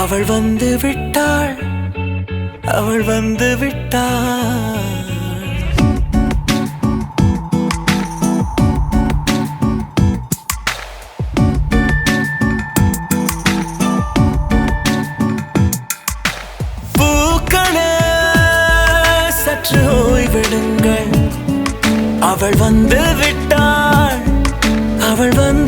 அவள் வந்து விட்டாள், அவள் வந்து விட்டாள். பூக்களே சற்று ஓய்வெடுங்கள், அவள் வந்து விட்டாள், அவள் வந்து